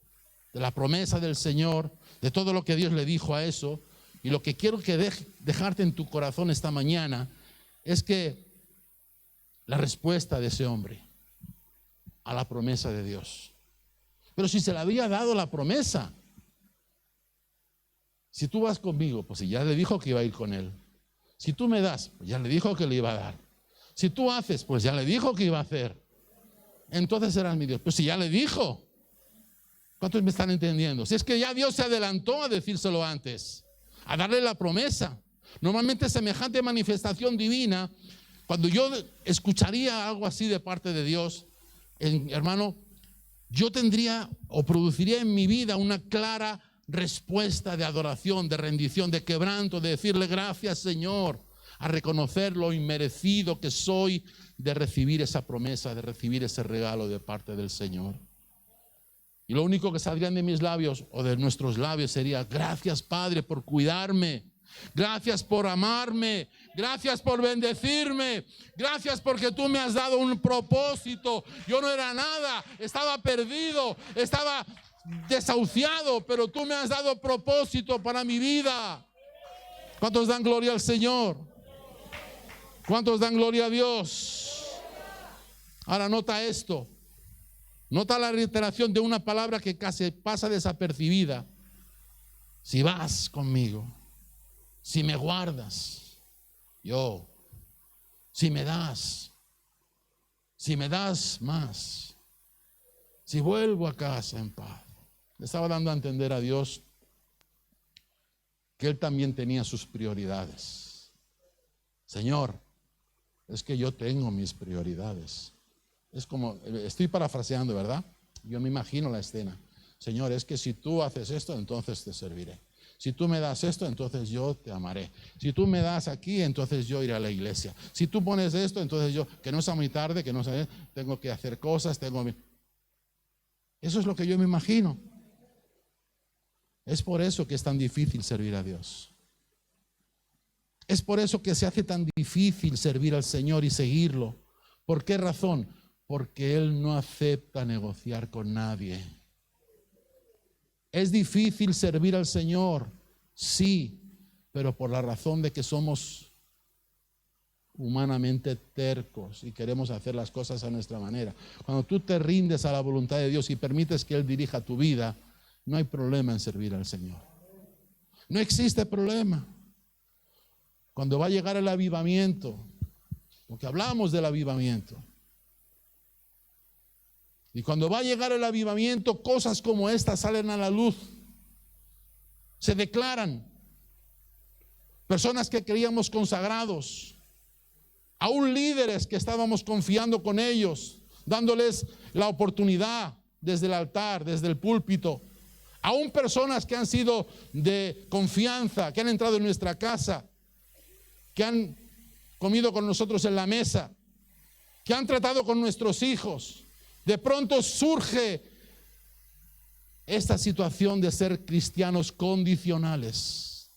de la promesa del Señor, de todo lo que Dios le dijo a eso, y lo que quiero que dejarte en tu corazón esta mañana, es que la respuesta de ese hombre a la promesa de Dios. Pero si se le había dado la promesa, si tú vas conmigo, pues si ya le dijo que iba a ir con él. Si tú me das, pues ya le dijo que le iba a dar. Si tú haces, pues ya le dijo que iba a hacer. Entonces serás mi Dios. Pues si ya le dijo. ¿Cuántos me están entendiendo? Si es que ya Dios se adelantó a decírselo antes, a darle la promesa. Normalmente semejante manifestación divina, cuando yo escucharía algo así de parte de Dios, hermano, yo tendría o produciría en mi vida una clara respuesta de adoración, de rendición, de quebranto, de decirle gracias, Señor, a reconocer lo inmerecido que soy de recibir esa promesa, de recibir ese regalo de parte del Señor. Y lo único que saldrían de mis labios o de nuestros labios sería: gracias, Padre, por cuidarme. Gracias por amarme. Gracias por bendecirme. Gracias porque tú me has dado un propósito. Yo no era nada, estaba perdido, estaba desahuciado, pero tú me has dado propósito para mi vida. ¿Cuántos dan gloria al Señor? ¿Cuántos dan gloria a Dios? Ahora nota esto. Nota la reiteración de una palabra que casi pasa desapercibida. Si vas conmigo, si me guardas, si me das más, si vuelvo a casa en paz. Le estaba dando a entender a Dios que Él también tenía sus prioridades. Señor, es que yo tengo mis prioridades. Es como, estoy parafraseando, ¿verdad? Yo me imagino la escena. Señor, es que si tú haces esto, entonces te serviré. Si tú me das esto, entonces yo te amaré. Si tú me das aquí, entonces yo iré a la iglesia. Si tú pones esto, entonces yo, que no sea muy tarde, que no sea, tengo que hacer cosas, Eso es lo que yo me imagino. Es por eso que es tan difícil servir a Dios. Es por eso que se hace tan difícil servir al Señor y seguirlo. ¿Por qué razón? Porque Él no acepta negociar con nadie. Es difícil servir al Señor, sí, pero por la razón de que somos humanamente tercos y queremos hacer las cosas a nuestra manera. Cuando tú te rindes a la voluntad de Dios y permites que Él dirija tu vida, no hay problema en servir al Señor. No existe problema. Cuando va a llegar el avivamiento, porque hablamos del avivamiento, y cuando va a llegar el avivamiento, cosas como estas salen a la luz. Se declaran. Personas que creíamos consagrados, aún líderes que estábamos confiando con ellos, dándoles la oportunidad desde el altar, desde el púlpito. Aún personas que han sido de confianza, que han entrado en nuestra casa, que han comido con nosotros en la mesa, que han tratado con nuestros hijos. De pronto surge esta situación de ser cristianos condicionales.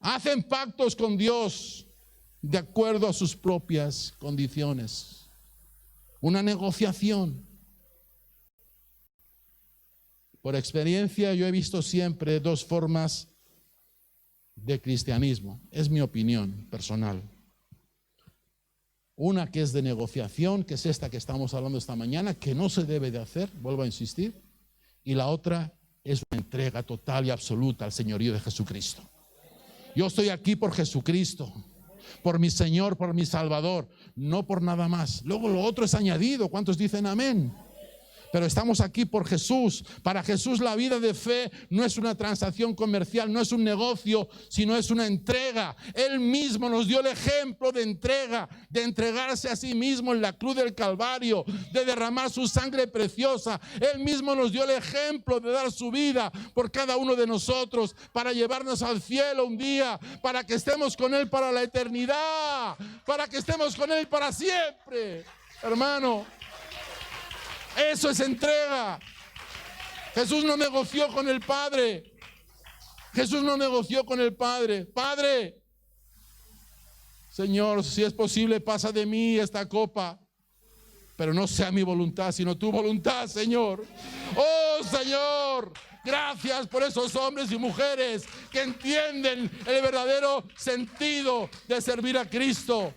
Hacen pactos con Dios de acuerdo a sus propias condiciones. Una negociación. Por experiencia yo he visto siempre dos formas de cristianismo. Es mi opinión personal. Una que es de negociación, que es esta que estamos hablando esta mañana, que no se debe de hacer, vuelvo a insistir. Y la otra es una entrega total y absoluta al señorío de Jesucristo. Yo estoy aquí por Jesucristo, por mi Señor, por mi Salvador, no por nada más. Luego lo otro es añadido. ¿Cuántos dicen amén? Pero estamos aquí por Jesús. Para Jesús la vida de fe no es una transacción comercial, no es un negocio, sino es una entrega. Él mismo nos dio el ejemplo de entrega, de entregarse a sí mismo en la cruz del Calvario, de derramar su sangre preciosa. Él mismo nos dio el ejemplo de dar su vida por cada uno de nosotros para llevarnos al cielo un día, para que estemos con Él para la eternidad, para que estemos con Él para siempre. Hermano, eso es entrega. Jesús no negoció con el Padre. Jesús no negoció con el Padre. Padre, Señor, si es posible, pasa de mí esta copa, pero no sea mi voluntad, sino tu voluntad, Señor. Oh, Señor, gracias por esos hombres y mujeres que entienden el verdadero sentido de servir a Cristo.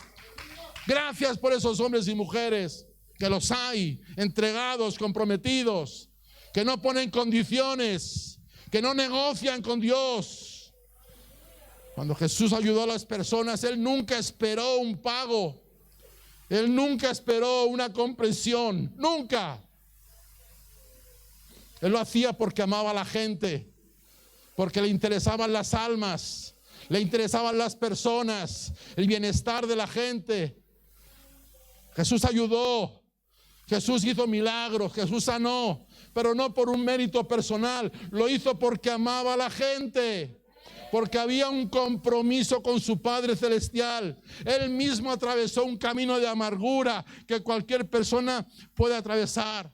Gracias por esos hombres y mujeres, que los hay, entregados, comprometidos, que no ponen condiciones, que no negocian con Dios. Cuando Jesús ayudó a las personas, Él nunca esperó un pago. Él nunca esperó una comprensión, nunca. Él lo hacía porque amaba a la gente, porque le interesaban las almas, le interesaban las personas, el bienestar de la gente. Jesús ayudó, Jesús hizo milagros, Jesús sanó, pero no por un mérito personal, lo hizo porque amaba a la gente, porque había un compromiso con su Padre Celestial. Él mismo atravesó un camino de amargura que cualquier persona puede atravesar,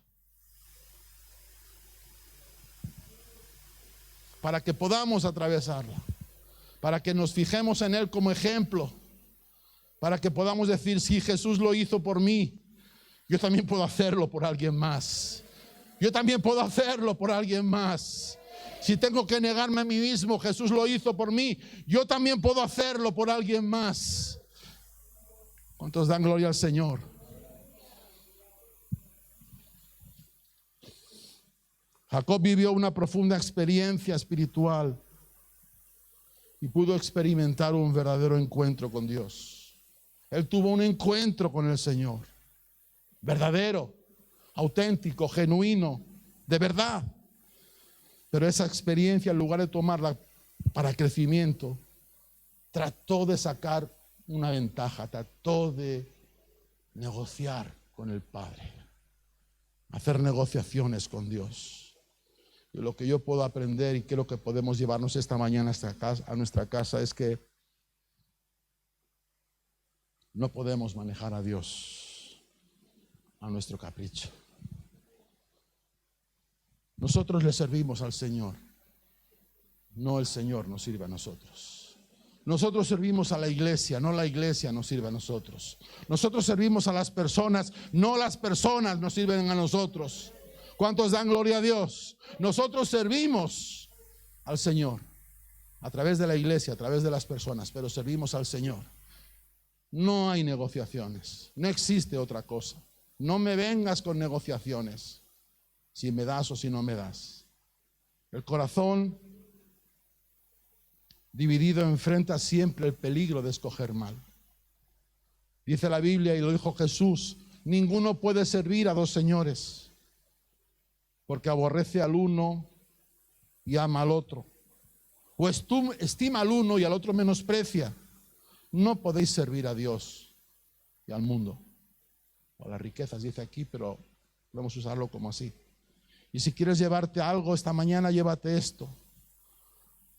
para que podamos atravesarla, para que nos fijemos en Él como ejemplo, para que podamos decir, si Jesús lo hizo por mí, yo también puedo hacerlo por alguien más. Yo también puedo hacerlo por alguien más. Si tengo que negarme a mí mismo, Jesús lo hizo por mí, yo también puedo hacerlo por alguien más. ¿Cuántos dan gloria al Señor? Jacob vivió una profunda experiencia espiritual y pudo experimentar un verdadero encuentro con Dios. Él tuvo un encuentro con el Señor, verdadero, auténtico, genuino, de verdad. Pero esa experiencia, en lugar de tomarla para crecimiento, trató de sacar una ventaja, trató de negociar con el Padre, hacer negociaciones con Dios. Y lo que yo puedo aprender y creo que podemos llevarnos esta mañana a nuestra casa es que no podemos manejar a Dios a nuestro capricho. Nosotros le servimos al Señor, no el Señor nos sirve a nosotros. Nosotros servimos a la iglesia, no la iglesia nos sirve a nosotros. Nosotros servimos a las personas, no las personas nos sirven a nosotros. ¿Cuántos dan gloria a Dios? Nosotros servimos al Señor a través de la iglesia, a través de las personas, pero servimos al Señor. No hay negociaciones, no existe otra cosa. No me vengas con negociaciones, si me das o si no me das. El corazón dividido enfrenta siempre el peligro de escoger mal. Dice la Biblia, y lo dijo Jesús, ninguno puede servir a dos señores, porque aborrece al uno y ama al otro, o estima al uno y al otro menosprecia. No podéis servir a Dios y al mundo, o a las riquezas, dice aquí, pero podemos usarlo como así. Y si quieres llevarte algo esta mañana, llévate esto.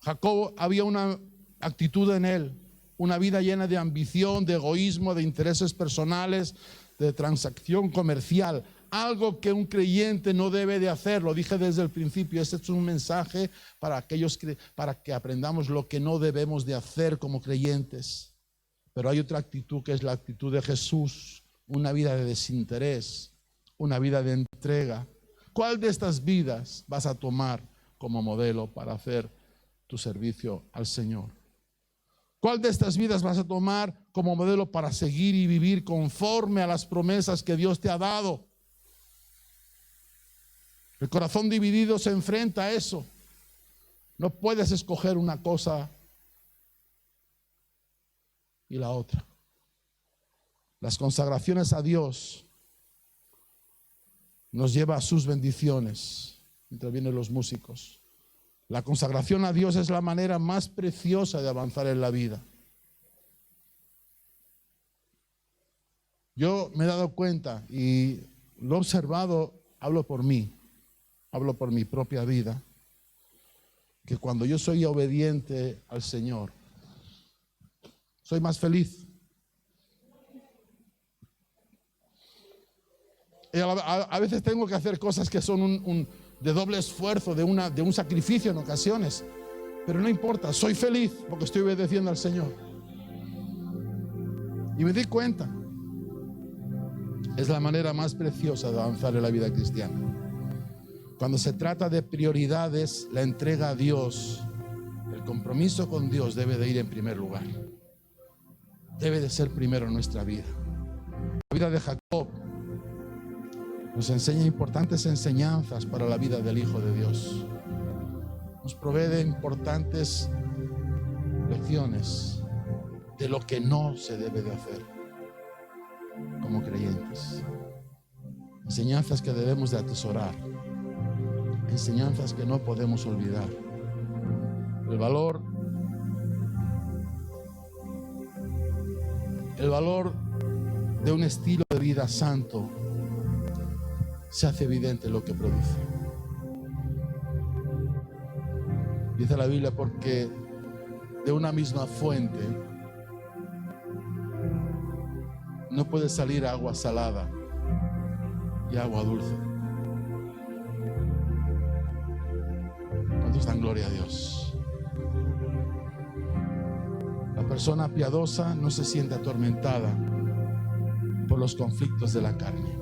Jacob, había una actitud en él, una vida llena de ambición, de egoísmo, de intereses personales, de transacción comercial, algo que un creyente no debe de hacer. Lo dije desde el principio, este es un mensaje para para que aprendamos lo que no debemos de hacer como creyentes. Pero hay otra actitud que es la actitud de Jesús, una vida de desinterés, una vida de entrega. ¿Cuál de estas vidas vas a tomar como modelo para hacer tu servicio al Señor? ¿Cuál de estas vidas vas a tomar como modelo para seguir y vivir conforme a las promesas que Dios te ha dado? El corazón dividido se enfrenta a eso. No puedes escoger una cosa y la otra. Las consagraciones a Dios nos lleva a sus bendiciones. Intervienen los músicos. La consagración a Dios es la manera más preciosa de avanzar en la vida. Yo me he dado cuenta y lo he observado, hablo por mi propia vida, que cuando yo soy obediente al Señor, soy más feliz. Y a veces tengo que hacer cosas que son de doble esfuerzo, de un sacrificio en ocasiones, pero no importa, soy feliz porque estoy obedeciendo al Señor. Y me di cuenta, es la manera más preciosa de avanzar en la vida cristiana. Cuando se trata de prioridades, la entrega a Dios, el compromiso con Dios debe de ir en primer lugar. Debe de ser primero en nuestra vida. La vida de Jacob nos enseña importantes enseñanzas para la vida del Hijo de Dios. nos provee de importantes lecciones de lo que no se debe de hacer como creyentes. Enseñanzas que debemos de atesorar, enseñanzas que no podemos olvidar. El valor de un estilo de vida santo se hace evidente en lo que produce. Dice la Biblia, porque de una misma fuente no puede salir agua salada y agua dulce. ¿Cuántos dan gloria a Dios? La persona piadosa no se siente atormentada por los conflictos de la carne.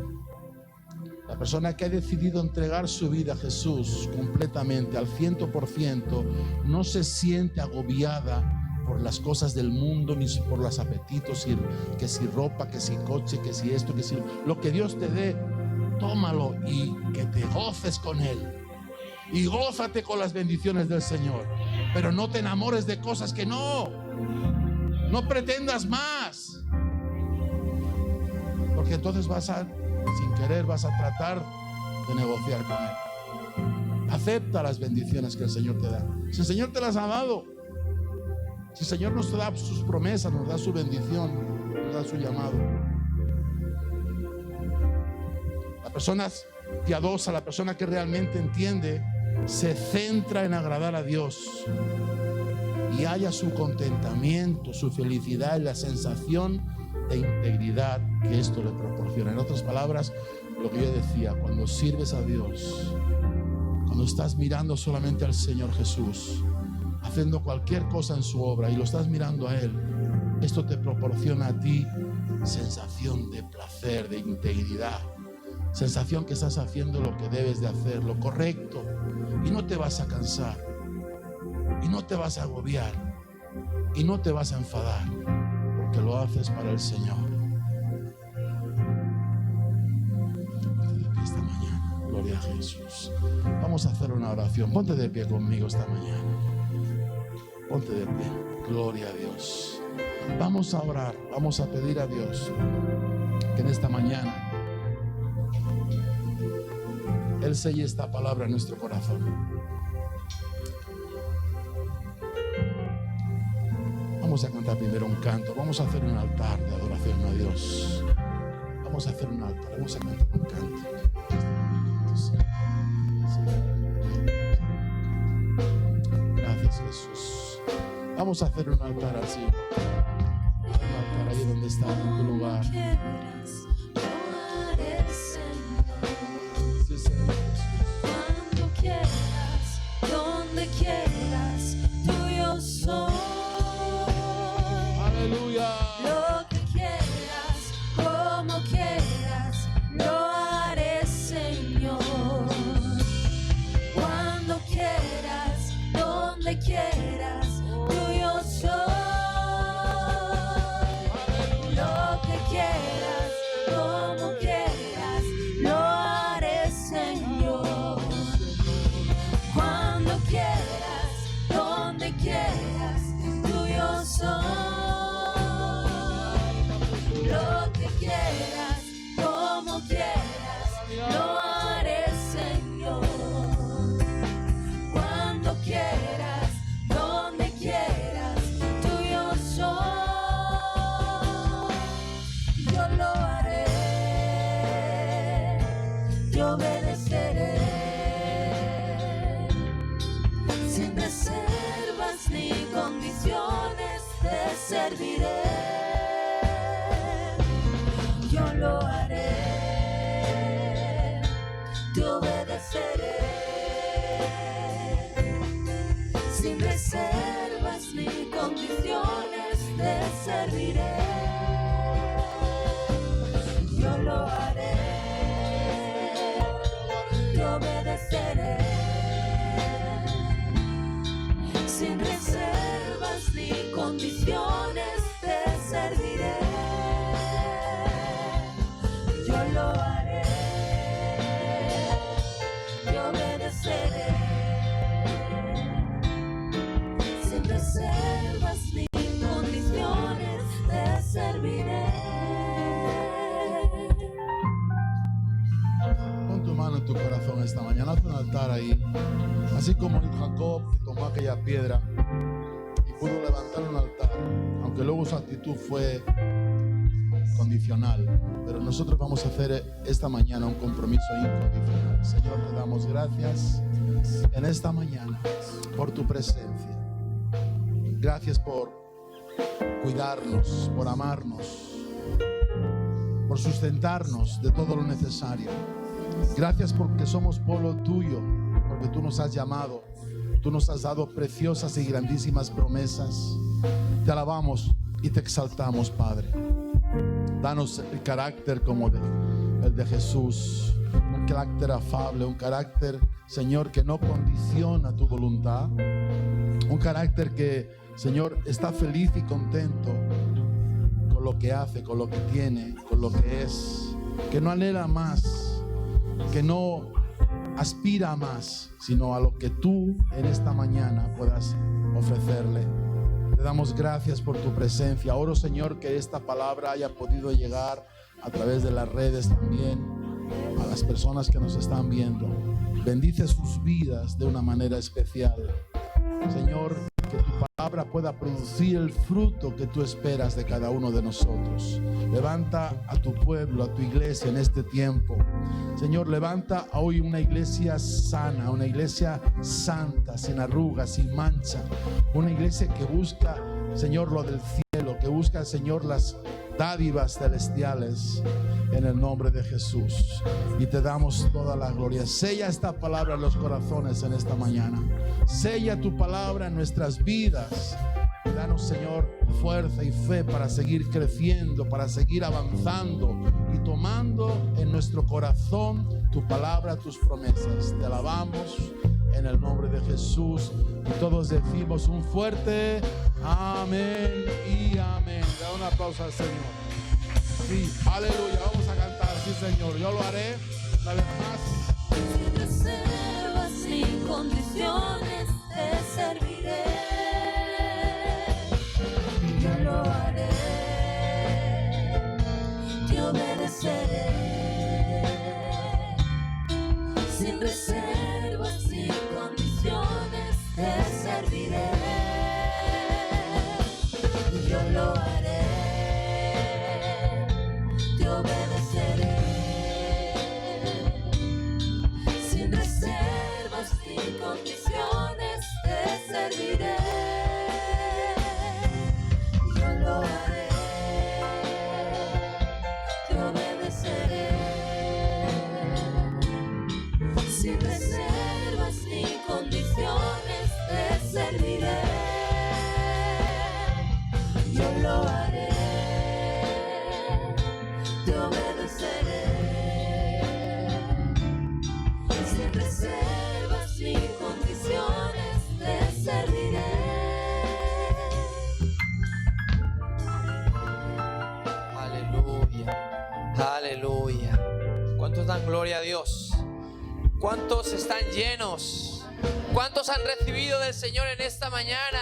La persona que ha decidido entregar su vida a Jesús completamente, al 100%, no se siente agobiada por las cosas del mundo, ni por los apetitos, que si ropa, que si coche, que si esto, que si lo que Dios te dé, tómalo y que te goces con Él. Y gózate con las bendiciones del Señor. Pero no te enamores de cosas que no pretendas más. Porque entonces sin querer, vas a tratar de negociar con Él. Acepta las bendiciones que el Señor te da. Si el Señor te las ha dado, si el Señor nos da sus promesas, nos da su bendición, nos da su llamado. La persona piadosa, la persona que realmente entiende, se centra en agradar a Dios y halla su contentamiento, su felicidad en la sensación de integridad que esto le proporciona. En otras palabras, lo que yo decía, cuando sirves a Dios, cuando estás mirando solamente al Señor Jesús, haciendo cualquier cosa en su obra y lo estás mirando a Él, esto te proporciona a ti sensación de placer, de integridad, sensación que estás haciendo lo que debes de hacer, lo correcto, y no te vas a cansar, y no te vas a agobiar, y no te vas a enfadar, porque lo haces para el Señor. Ponte de pie esta mañana, gloria a Jesús. Vamos a hacer una oración. Ponte de pie conmigo esta mañana. Ponte de pie, gloria a Dios. Vamos a orar, vamos a pedir a Dios que en esta mañana Él selle esta palabra en nuestro corazón. Vamos a cantar primero un canto, vamos a hacer un altar de adoración a Dios. Vamos a hacer un altar, vamos a cantar un canto. Gracias, Jesús. Vamos a hacer un altar así. Un altar ahí donde está, en tu lugar. Sí, Señor. Cuando quieras, donde quieras, tuyo soy. Aleluya. Lo que quieras, como quieras, lo haré, Señor. Cuando quieras, donde quieras, tuyo soy. Lo que quieras, como quieras, lo haré, Señor. Cuando quieras, donde quieras, tuyo soy. Lo que quieras, como quieras, lo haré, Señor. Cuando quieras, donde quieras, tuyo soy. Yo lo haré, yo obedeceré, sin reservas ni condiciones te serviré. Yo lo haré, te obedeceré, sin reservas ni condiciones te serviré. Yo lo haré, te obedeceré, sin reservas ni condiciones te serviré. Yo lo haré, te obedeceré, reservas ni condiciones te serviré. Pon tu mano en tu corazón esta mañana, haz un altar ahí. Así como Jacob tomó aquella piedra y pudo levantar un altar, aunque luego su actitud fue condicional, pero nosotros vamos a hacer esta mañana un compromiso incondicional. Señor, te damos gracias en esta mañana por tu presencia. Gracias por cuidarnos, por amarnos, por sustentarnos de todo lo necesario. Gracias porque somos pueblo tuyo, porque tú nos has llamado, tú nos has dado preciosas y grandísimas promesas. Te alabamos y te exaltamos, Padre. Danos el carácter como el de Jesús, un carácter afable, un carácter, Señor, que no condiciona tu voluntad, un carácter que, Señor, está feliz y contento con lo que hace, con lo que tiene, con lo que es, que no anhela más, que no aspira a más, sino a lo que tú en esta mañana puedas ofrecerle. Te damos gracias por tu presencia. Oro, Señor, que esta palabra haya podido llegar a través de las redes también a las personas que nos están viendo. Bendice sus vidas de una manera especial. Señor, que tu palabra pueda producir el fruto que tú esperas de cada uno de nosotros. Levanta a tu pueblo, a tu iglesia en este tiempo. Señor, levanta hoy una iglesia sana, una iglesia santa, sin arrugas, sin mancha. Una iglesia que busca, Señor, lo del cielo, que busca, Señor, las dádivas celestiales, en el nombre de Jesús. Y te damos toda la gloria. Sella esta palabra en los corazones en esta mañana. Sella tu palabra en nuestras vidas. Y danos, Señor, fuerza y fe para seguir creciendo, para seguir avanzando y tomando en nuestro corazón tu palabra, tus promesas. Te alabamos en el nombre de Jesús. Y todos decimos un fuerte amén y amén. Da un aplauso al Señor. Sí, aleluya. Vamos a cantar. Sí, Señor. Yo lo haré una vez más. Sin reservas ni condiciones te serviré. Yo lo haré, te obedeceré. Sin reservas ni condiciones te serviré. Yo lo haré, te obedeceré. Sin reservas ni condiciones te serviré. Yo lo haré, te obedeceré. Sin reservas ni condiciones te serviré. Yo lo haré, te obedeceré. Sin reservas ni condiciones te serviré. Aleluya, aleluya. ¿Cuántos dan gloria a Dios? ¿Cuántos están llenos? ¿Cuántos han recibido del Señor en esta mañana?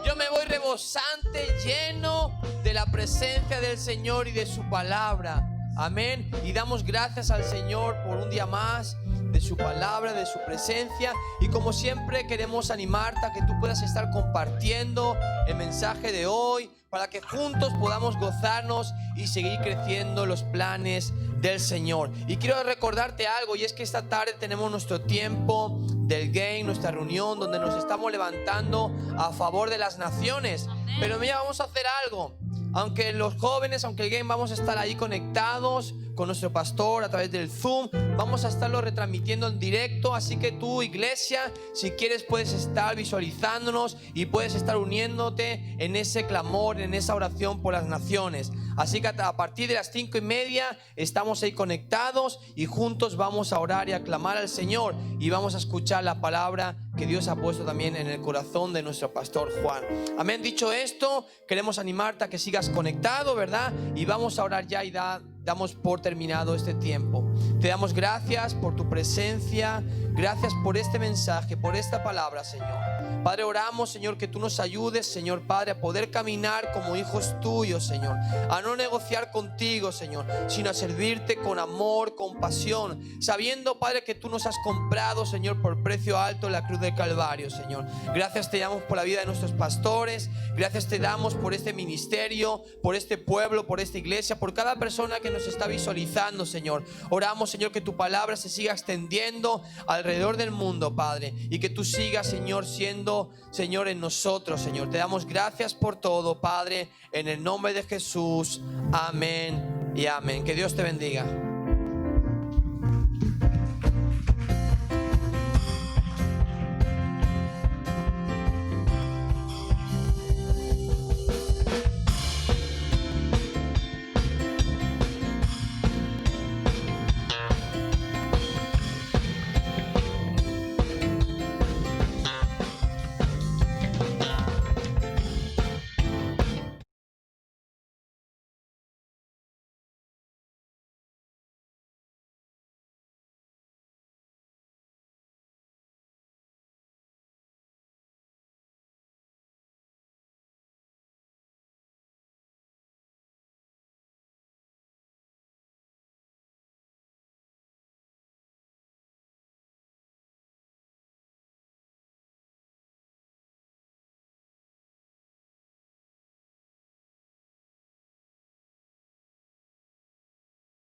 Yo me voy rebosante, lleno de la presencia del Señor y de su palabra. Amén. Y damos gracias al Señor por un día más, de su palabra, de su presencia. Y como siempre queremos animarte a que tú puedas estar compartiendo el mensaje de hoy, para que juntos podamos gozarnos y seguir creciendo los planes del Señor. Y quiero recordarte algo, y es que esta tarde tenemos nuestro tiempo del game, nuestra reunión donde nos estamos levantando a favor de las naciones. Pero mira, vamos a hacer algo. Aunque los jóvenes, aunque el game, vamos a estar ahí conectados con nuestro pastor a través del Zoom. Vamos a estarlo retransmitiendo en directo. Así que tú, iglesia, si quieres puedes estar visualizándonos y puedes estar uniéndote en ese clamor, en esa oración por las naciones. Así que a partir de las 5:30 estamos ahí conectados y juntos vamos a orar y a clamar al Señor, y vamos a escuchar la palabra que Dios ha puesto también en el corazón de nuestro pastor Juan. Amén. Dicho esto, queremos animarte a que sigas conectado, ¿verdad? Y vamos a orar ya y damos por terminado este tiempo. Te damos gracias por tu presencia, gracias por este mensaje, por esta palabra, Señor. Padre, oramos, Señor, que tú nos ayudes, Señor Padre, a poder caminar como hijos tuyos, Señor. A no negociar contigo, Señor, sino a servirte con amor, con pasión, sabiendo, Padre, que tú nos has comprado, Señor, por precio alto en la cruz del Calvario, Señor. Gracias te damos por la vida de nuestros pastores. Gracias te damos por este ministerio, por este pueblo, por esta iglesia, por cada persona que nos está visualizando, Señor. Oramos, Señor, que tu palabra se siga extendiendo alrededor del mundo, Padre, y que tú sigas, Señor, siendo, Señor, en nosotros, Señor. Te damos gracias por todo, Padre, en el nombre de Jesús. Amén y amén. Que Dios te bendiga.